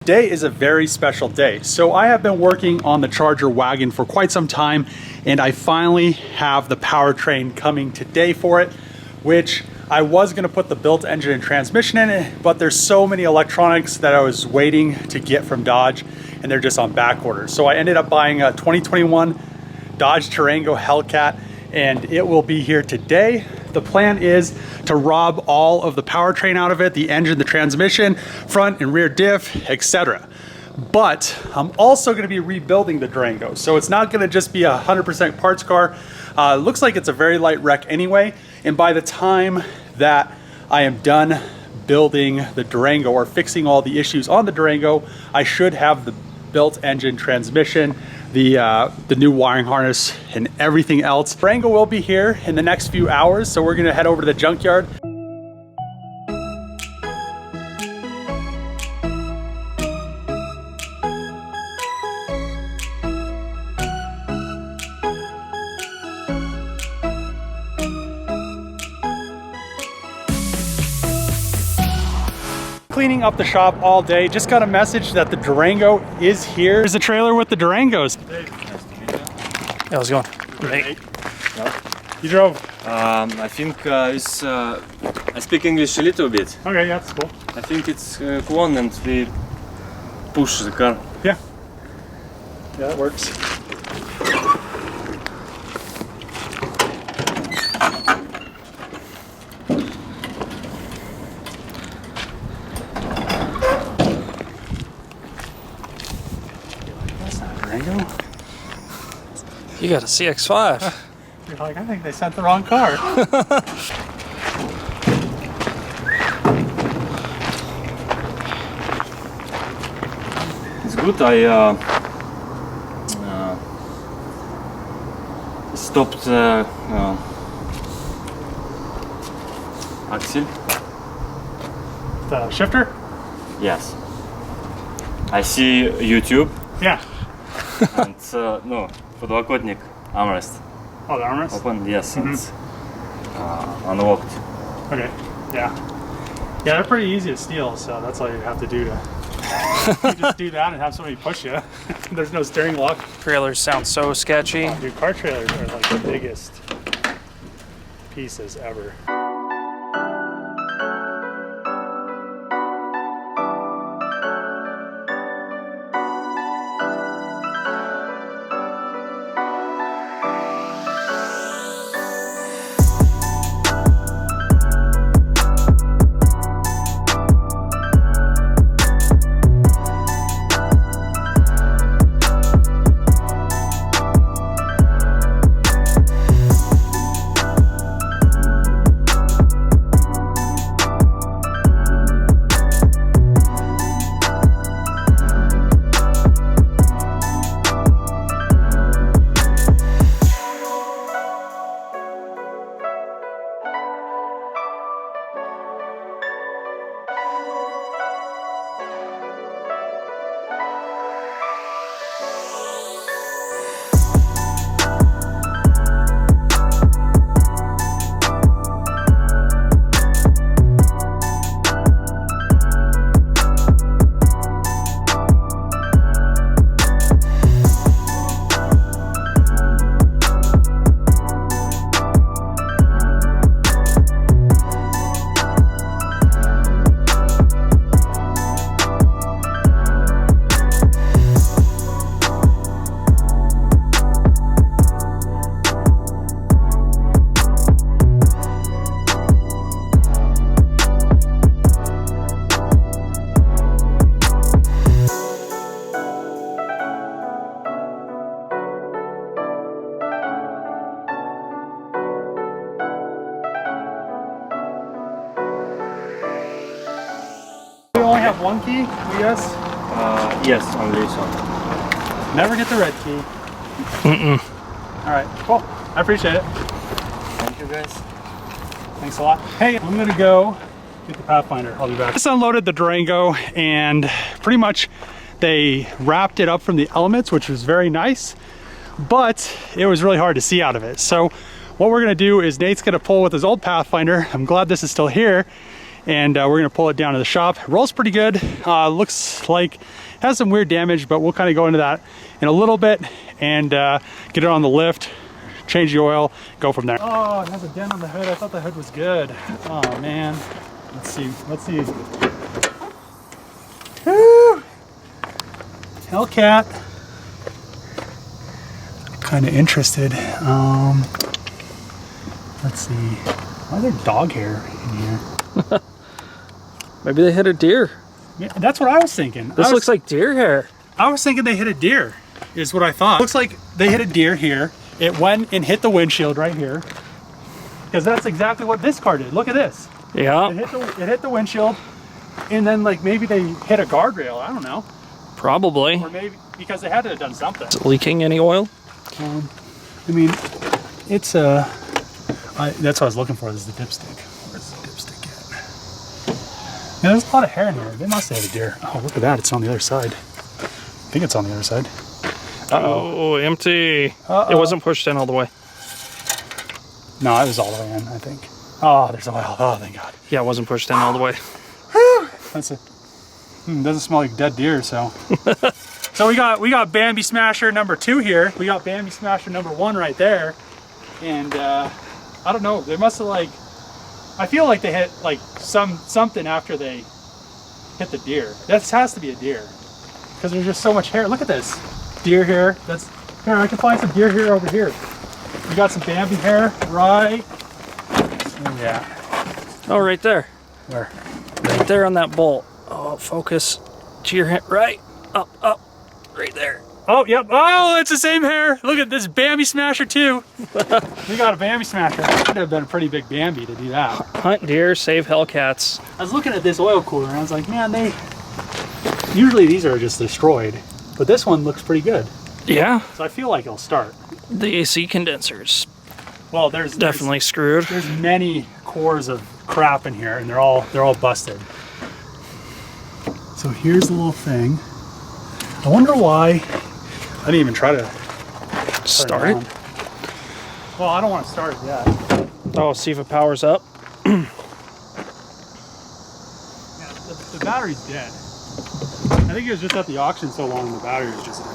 Today is a very special day. So I have been working on the Charger wagon for quite some time, and I finally have the powertrain coming today for it, which I was gonna put the built engine and transmission in it, but there's so many electronics that I was waiting to get from Dodge, and they're just on back order. So I ended up buying a 2021 Dodge Durango Hellcat, and it will be here today. The plan is to rob all of the powertrain out of it, the engine, the transmission, front and rear diff, etc. But I'm also gonna be rebuilding the Durango. So it's not gonna just be a 100% parts car. It looks like it's a very light wreck anyway. And by the time that I am done building the Durango or fixing all the issues on the Durango, I should have the built engine, transmission, the new wiring harness, and everything else. Durango will be here in the next few hours, so we're gonna head over to the junkyard. Cleaning up the shop all day. Just got a message that the Durango is here. There's a trailer with the Durangos. Hey, nice to meet you. How's it going? Great. You drove? I think I speak English a little bit. Okay, yeah, that's cool. I think it's Q1 and we push the car. Yeah. Yeah, that works. You got a CX-5. You're like, I think they sent the wrong car. It's good. I stopped axle. The shifter? Yes. I see YouTube. Yeah. And no, подлокотник, armrest. Oh, the armrest? Open, yes, and unlocked. Okay, yeah. Yeah, they're pretty easy to steal, so that's all you have to do to you just do that and have somebody push you. There's no steering lock. Trailers sound so sketchy. Oh, dude, car trailers are like the biggest pieces ever. Only have one key, yes? Yes, only so. Never get the red key. All right, cool. I appreciate it. Thank you, guys. Thanks a lot. Hey, I'm gonna go get the Pathfinder. I'll be back. Just unloaded the Durango, and pretty much they wrapped it up from the elements, which was very nice, but it was really hard to see out of it. So what we're gonna do is Nate's gonna pull with his old Pathfinder. I'm glad this is still here. and we're gonna pull it down to the shop. It rolls pretty good. Looks like has some weird damage, but we'll kind of go into that in a little bit and get it on the lift, change the oil, go from there. Oh, it has a dent on the hood. I thought the hood was good. Oh man. Let's see. Woo! Hellcat. Kind of interested. Let's see. Why is there dog hair in here? Maybe they hit a deer. Yeah, that's what I was thinking. This looks like deer hair. I was thinking they hit a deer, is what I thought. Looks like they hit a deer here. It went and hit the windshield right here. Because that's exactly what this car did. Look at this. Yeah. It hit the windshield, and then like maybe they hit a guardrail. I don't know. Probably. Or maybe because they had to have done something. Is it leaking any oil? I mean, it's that's what I was looking for. Is the dipstick. Where's the dipstick at? Yeah, there's a lot of hair in here. They must have had a deer. Oh, look at that. It's on the other side. I think it's on the other side. Oh, empty. Uh-oh. It wasn't pushed in all the way. No, it was all the way in, I think. Oh, there's oil. Oh, thank God. Yeah, it wasn't pushed in all the way. That's it. Doesn't smell like dead deer, so. So we got Bambi Smasher number 2 here. We got Bambi Smasher number 1 right there. And I don't know, they must have like, I feel like they hit like something after they hit the deer. That has to be a deer. Because there's just so much hair. Look at this. Deer hair. That's here, I can find some deer hair over here. We got some Bambi hair right. Yeah. Oh, right there. Where? Right there on that bolt. Oh, focus. To your hand. Right. Up. Right there. Oh, yep. Oh, it's the same hair. Look at this Bambi Smasher too. We got a Bambi Smasher. That would have been a pretty big Bambi to do that. Hunt deer, save Hellcats. I was looking at this oil cooler and I was like, man, usually these are just destroyed, but this one looks pretty good. Yeah. So I feel like it'll start. The AC condensers. Well, there's Definitely screwed. There's many cores of crap in here, and they're all busted. So here's the little thing. I wonder why. I didn't even try to Start it? Well, I don't want to start it yet. Oh, see if it powers up. Yeah, the battery's dead. I think it was just at the auction so long, the battery was just dead.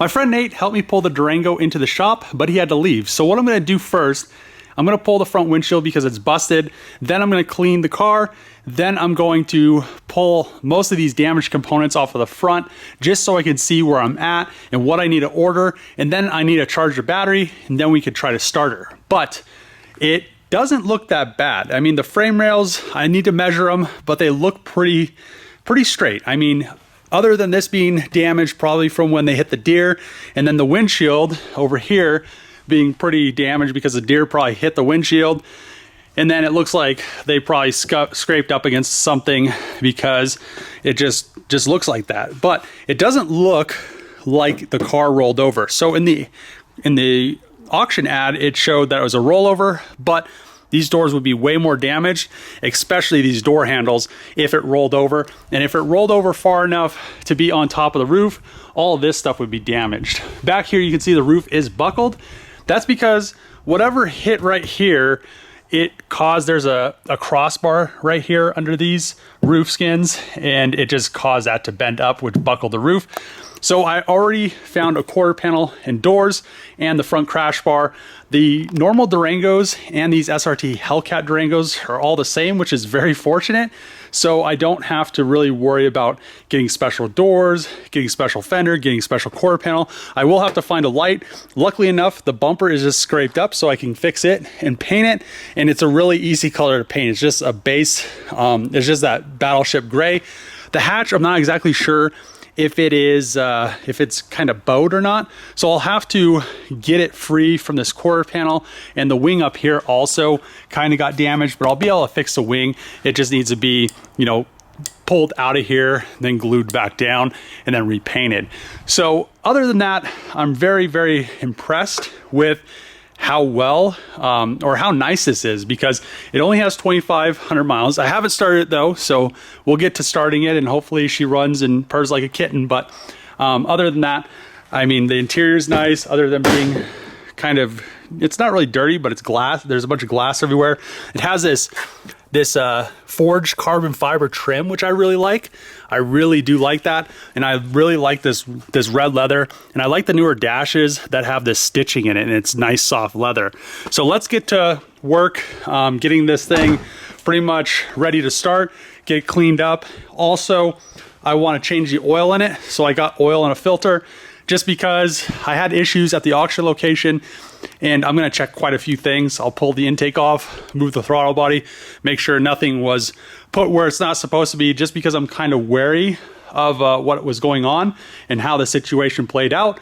My friend Nate helped me pull the Durango into the shop, but he had to leave. So what I'm gonna do first, I'm gonna pull the front windshield because it's busted. Then I'm gonna clean the car. Then I'm going to pull most of these damaged components off of the front just so I can see where I'm at and what I need to order. And then I need to charge the battery and then we could try to start her. But it doesn't look that bad. I mean, the frame rails, I need to measure them, but they look pretty straight. I mean, other than this being damaged probably from when they hit the deer, and then the windshield over here being pretty damaged because the deer probably hit the windshield, and then it looks like they probably scraped up against something because it just looks like that. But it doesn't look like the car rolled over. So in the auction ad, it showed that it was a rollover, but these doors would be way more damaged, especially these door handles, if it rolled over. And if it rolled over far enough to be on top of the roof, all of this stuff would be damaged. Back here, you can see the roof is buckled. That's because whatever hit right here, it caused, there's a crossbar right here under these roof skins, and it just caused that to bend up, which buckled the roof. So I already found a quarter panel and doors and the front crash bar. The normal Durangos and these SRT Hellcat Durangos are all the same, which is very fortunate. So I don't have to really worry about getting special doors, getting special fender, getting special quarter panel. I will have to find a light. Luckily enough, the bumper is just scraped up so I can fix it and paint it. And it's a really easy color to paint. It's just a base, it's just that battleship gray. The hatch, I'm not exactly sure if it is if it's kind of bowed or not, so I'll have to get it free from this quarter panel. And the wing up here also kind of got damaged, but I'll be able to fix the wing. It just needs to be, you know, pulled out of here, then glued back down, and then repainted. So other than that, I'm very, very impressed with how well or how nice this is, because it only has 2,500 miles. I haven't started it though, so we'll get to starting it and hopefully she runs and purrs like a kitten. But other than that, I mean, the interior is nice, other than being kind of, it's not really dirty, but it's glass. There's a bunch of glass everywhere. It has this forged carbon fiber trim, which I really like. I really do like that. And I really like this red leather. And I like the newer dashes that have this stitching in it, and it's nice soft leather. So let's get to work getting this thing pretty much ready to start, get it cleaned up. Also, I want to change the oil in it. So I got oil in a filter just because I had issues at the auction location, and I'm going to check quite a few things. I'll pull the intake off, move the throttle body, make sure nothing was put where it's not supposed to be, just because I'm kind of wary of what was going on and how the situation played out.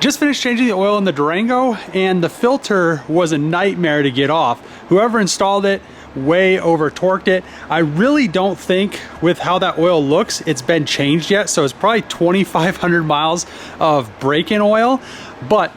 just finished changing the oil in the Durango, and the filter was a nightmare to get off. Whoever installed it way over torqued it. I really don't think, with how that oil looks, it's been changed yet. So it's probably 2,500 miles of break-in oil, but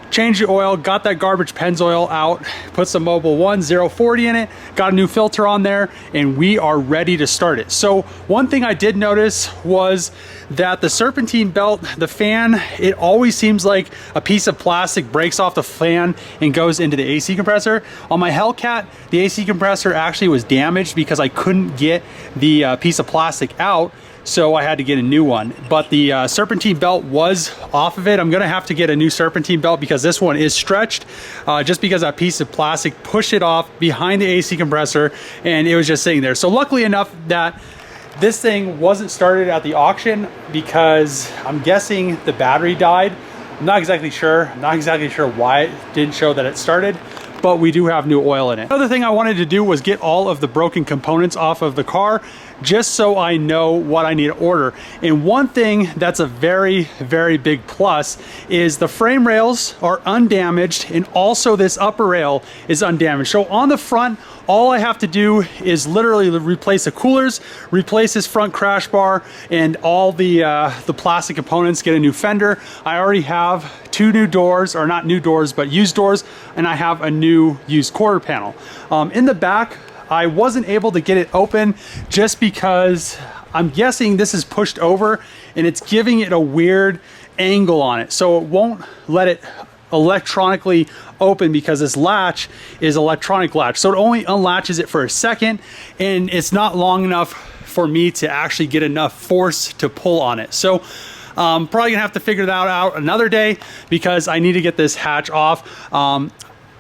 changed the oil, got that garbage Pennzoil out, put some Mobil 1 040 in it, got a new filter on there, and we are ready to start it. So one thing I did notice was that the serpentine belt, the fan, it always seems like a piece of plastic breaks off the fan and goes into the AC compressor. On my Hellcat, the AC compressor actually was damaged because I couldn't get the piece of plastic out. So I had to get a new one, but the serpentine belt was off of it. I'm gonna have to get a new serpentine belt because this one is stretched, just because that piece of plastic pushed it off behind the AC compressor and it was just sitting there. So luckily enough that this thing wasn't started at the auction, because I'm guessing the battery died. I'm not exactly sure. I'm not exactly sure why it didn't show that it started, but we do have new oil in it. Another thing I wanted to do was get all of the broken components off of the car, just so I know what I need to order. And one thing that's a very, very big plus is the frame rails are undamaged, and also this upper rail is undamaged. So on the front, all I have to do is literally replace the coolers, replace this front crash bar, and all the plastic components, get a new fender. I already have 2 new doors, or not new doors, but used doors, and I have a new used quarter panel. In the back, I wasn't able to get it open just because I'm guessing this is pushed over and it's giving it a weird angle on it. So it won't let it electronically open because this latch is electronic latch. So it only unlatches it for a second, and it's not long enough for me to actually get enough force to pull on it. So probably gonna have to figure that out another day because I need to get this hatch off.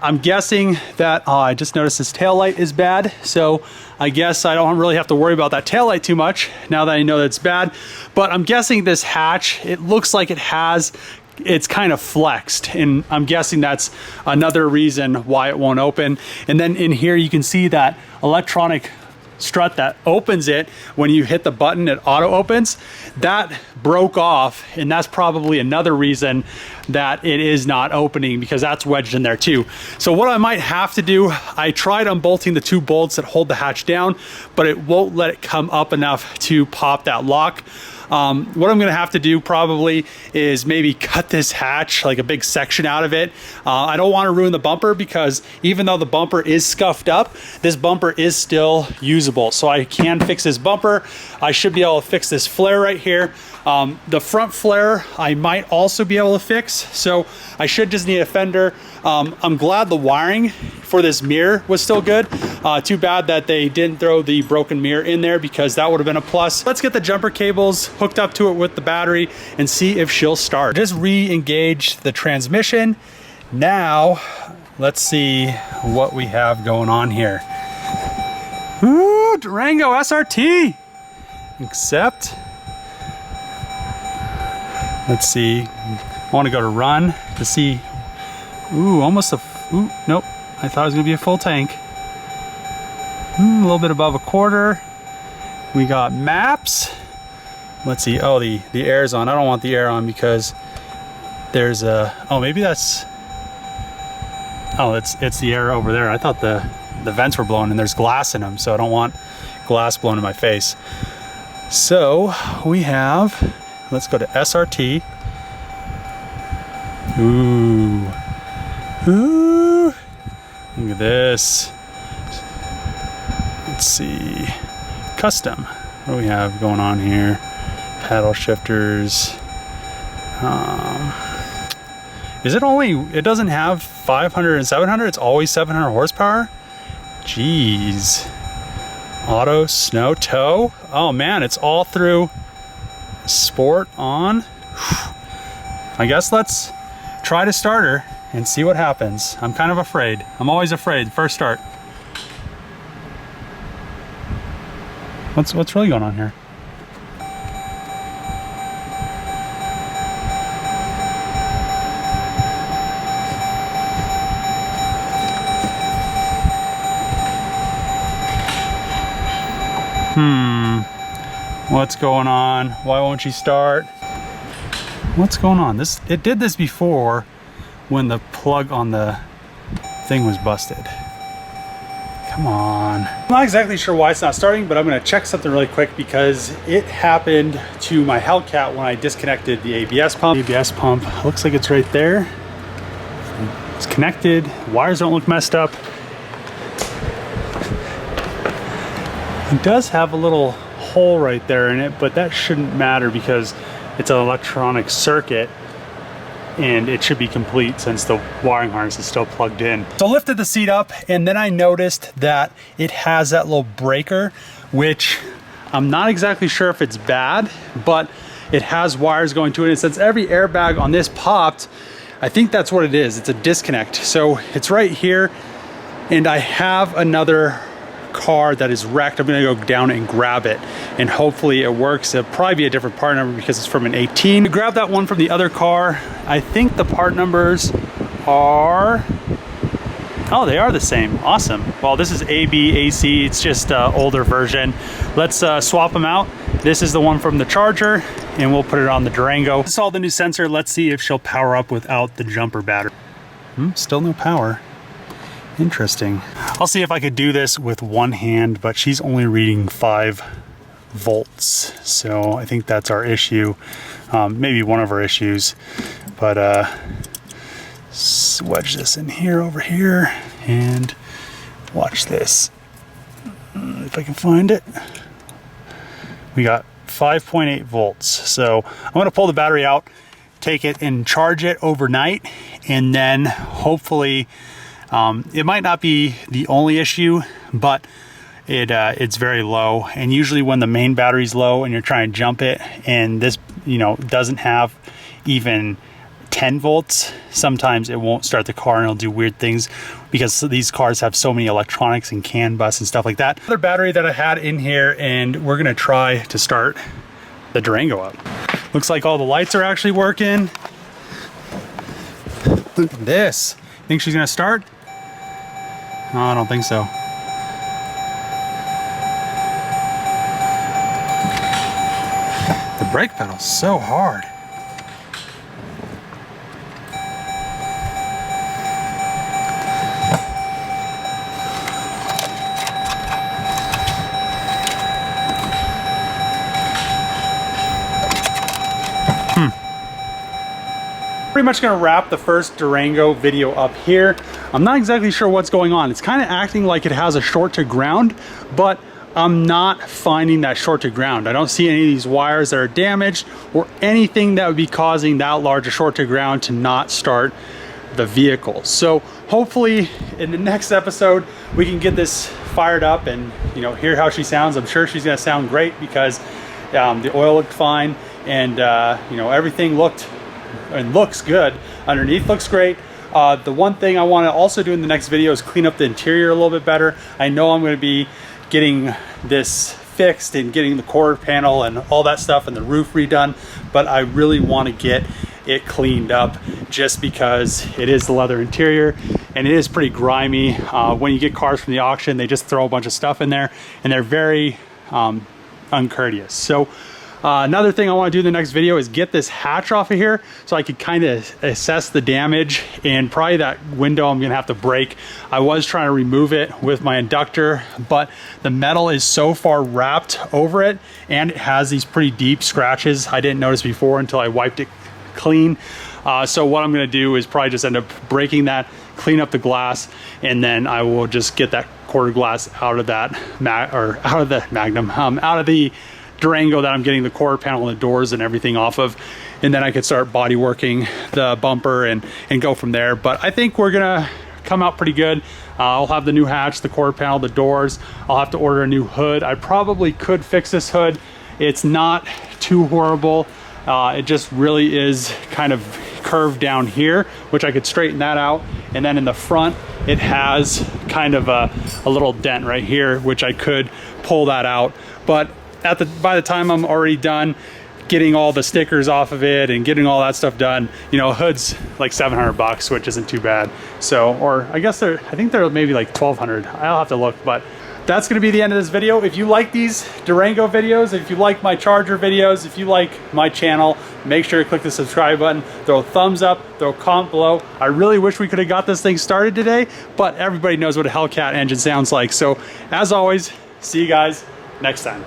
I'm guessing that, I just noticed this tail light is bad. So I guess I don't really have to worry about that tail light too much now that I know that it's bad. But I'm guessing this hatch, it looks like it's kind of flexed, and I'm guessing that's another reason why it won't open. And then in here, you can see that electronic strut that opens it. When you hit the button, it auto opens. That broke off, and that's probably another reason that it is not opening, because that's wedged in there too. So what I might have to do, I tried unbolting the 2 bolts that hold the hatch down, but it won't let it come up enough to pop that lock. What I'm gonna have to do probably is maybe cut this hatch, like a big section out of it. I don't want to ruin the bumper, because even though the bumper is scuffed up, this bumper is still usable. So I can fix this bumper. I should be able to fix this flare right here. The front flare I might also be able to fix, so I should just need a fender. I'm glad the wiring for this mirror was still good. Too bad that they didn't throw the broken mirror in there, because that would have been a plus. Let's get the jumper cables hooked up to it with the battery and see if she'll start. Just re-engage the transmission. Now, let's see what we have going on here. Ooh, Durango SRT. Accept. Let's see. I want to go to run to see. Ooh, almost ooh, nope. I thought it was gonna be a full tank. A little bit above a quarter. We got maps. Let's see. Oh, the air's on. I don't want the air on because there's a. Oh, maybe that's. Oh, it's the air over there. I thought the vents were blown and there's glass in them, so I don't want glass blown in my face. So we have. Let's go to SRT. Ooh. Ooh. Look at this. Let's see. Custom. What do we have going on here? Paddle shifters. Is it only, it doesn't have 500 and 700? It's always 700 horsepower? Jeez. Auto, snow, tow. Oh man, it's all through. Sport on. I guess let's try to start her and see what happens. I'm kind of afraid. I'm always afraid. First start. What's really going on here? What's going on? Why won't she start? What's going on? It did this before when the plug on the thing was busted. Come on. I'm not exactly sure why it's not starting, but I'm gonna check something really quick because it happened to my Hellcat when I disconnected the ABS pump. ABS pump looks like it's right there. It's connected. Wires don't look messed up. It does have a little hole right there in it, but that shouldn't matter because it's an electronic circuit and it should be complete since the wiring harness is still plugged in. So I lifted the seat up and then I noticed that it has that little breaker, which I'm not exactly sure if it's bad, but it has wires going to it. And since every airbag on this popped, I think that's what it is. It's a disconnect. So it's right here and I have another car that is wrecked. I'm gonna go down and grab it and hopefully it works. It'll probably be a different part number because it's from an 18. Grab that one from the other car. I think the part numbers are, oh, they are the same. Awesome. Well, this is AB, AC. It's just an older version. Let's swap them out. This is the one from the Charger and we'll put it on the Durango. Install the new sensor. Let's see if she'll power up without the jumper battery. Still no power. Interesting. I'll see if I could do this with one hand, but she's only reading 5 volts. So I think that's our issue. Maybe one of our issues, but wedge this in here over here and watch this. If I can find it. We got 5.8 volts. So I'm gonna pull the battery out, take it and charge it overnight, and then hopefully it might not be the only issue, but it's very low. And usually when the main battery's low and you're trying to jump it and this, doesn't have even 10 volts, sometimes it won't start the car and it'll do weird things because these cars have so many electronics and CAN bus and stuff like that. Another battery that I had in here and we're gonna try to start the Durango up. Looks like all the lights are actually working. Look at this. Think she's gonna start? No, I don't think so. The brake pedal's so hard. Pretty much gonna wrap the first Durango video up here. I'm not exactly sure what's going on. It's kind of acting like it has a short to ground, but I'm not finding that short to ground. I don't see any of these wires that are damaged or anything that would be causing that large a short to ground to not start the vehicle. So hopefully in the next episode, we can get this fired up and hear how she sounds. I'm sure she's gonna sound great because the oil looked fine and everything looked and looks good. Underneath looks great. The one thing I want to also do in the next video is clean up the interior a little bit better. I know I'm going to be getting this fixed and getting the quarter panel and all that stuff and the roof redone, but I really want to get it cleaned up just because it is the leather interior and it is pretty grimy. When you get cars from the auction, they just throw a bunch of stuff in there and they're very uncourteous. So another thing I want to do in the next video is get this hatch off of here so I could kind of assess the damage, and probably that window I'm gonna have to break. I was trying to remove it with my inductor, but the metal is so far wrapped over it and it has these pretty deep scratches I didn't notice before until I wiped it clean. So what I'm gonna do is probably just end up breaking that, clean up the glass, and then I will just get that quarter glass out of that out of the Magnum, out of the Durango that I'm getting the quarter panel and the doors and everything off of, and then I could start body working the bumper and go from there. But I think we're gonna come out pretty good. I'll have the new hatch, the quarter panel, the doors. I'll have to order a new hood. I probably could fix this hood. It's not too horrible. It just really is kind of curved down here, which I could straighten that out. And then in the front, it has kind of a little dent right here, which I could pull that out. But by the time I'm already done getting all the stickers off of it and getting all that stuff done, hood's like $700, which isn't too bad. So, or I guess I think they're maybe like 1,200. I'll have to look, but that's going to be the end of this video. If you like these Durango videos, if you like my Charger videos, if you like my channel, make sure to click the subscribe button, throw a thumbs up, throw a comment below. I really wish we could have got this thing started today, but everybody knows what a Hellcat engine sounds like. So as always, see you guys next time.